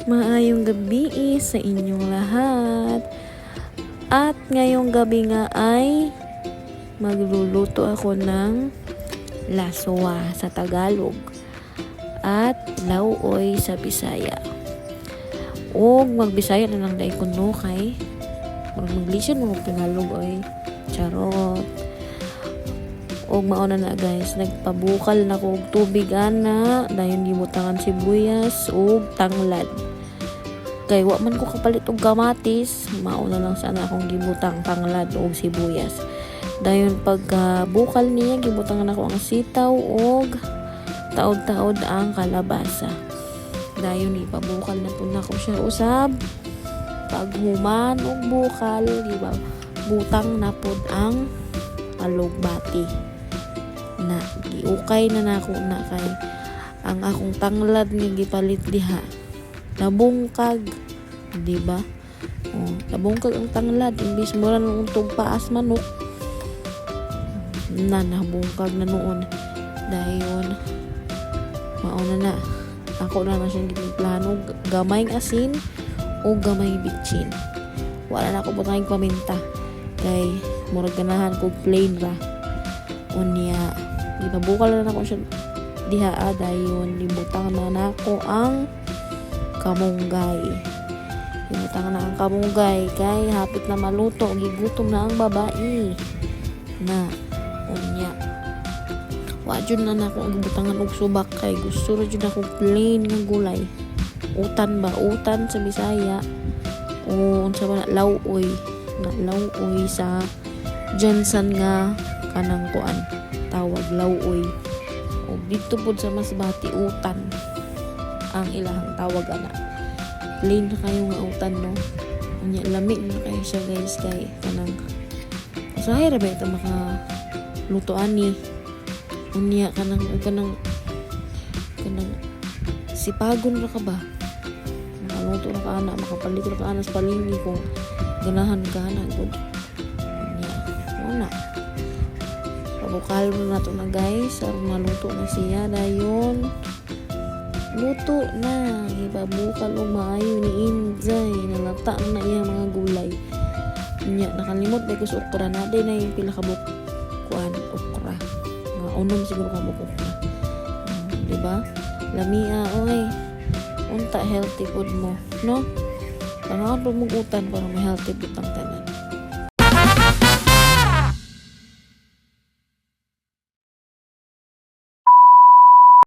Maayong gabi sa inyong lahat. At ngayong gabi nga ay magluluto ako ng laswa sa Tagalog at lauoy sa Bisaya. O magbisaya na lang dahil kuno kay maglisyon mo Tagalog oy. Charot. Og mauna na guys, nagpabukal na ko og tubig ana dayon gibutangan sibuyas ug tanglad. Kay wa man ko kapalit og kamatis, mauna lang sana akong gibutang tanglad ug sibuyas. Dayon pagka bukal niya gibutangan ako ang sitaw ug taod-taod ang kalabasa. Dayon ipabukal na pud nako siya usab. Paghuman og bukal, diba? Butang na pud ang alugbati. Na giukay na nako na kay ang akong tanglad nga gipalit diha nabungkag, di ba? Nabungkag ang tanglad imbis mo lang untog paas manok na nabungkag na noon. Dayon mauna na ako na siyang giplano gamayng asin o gamayng bitchin. Wala na ako butang paminta kay murag ganahan ko plain ra unya. Gipabukal na ako siya diha dayon libutang na nako ang kamunggay. Ibutang na ang kamunggay kay hapit na maluto, gigutom na ang babae na unya. Wa jud na nako gibutangan og subak kay gusto ra jud ako plain nga gulay. Utan ba? Utan sa Bisaya o unsa ba na lauoy na lauoy sa Johnson nga kanang kuan tawag lauoy. O dito pud sa Masbati utan ang ilahang tawag ana. Plain na kayo nga utan no. Unya lamig na kayo siya guys kay kanang usahay ra ba ito maka lutoan ni. Unya kanang sipagon ra ka ba? Makaluto ra ka ana, makapalit ra ka ana sa palengke kung ganahan ka na gud. Unya una pabukal na to na guys, aron maluto na siya dayon. Luto na, ibabukal o maayo ni Inzay, nalata na iya mga gulay. Nya nakalimot ba ko sa okra na, day na yung pila kabuk kuan okra. Mga unom siguro kabuk okra. Diba? Lamia, oy. Unta healthy food mo, no? Pangaon pa mong utan para may healthy food ang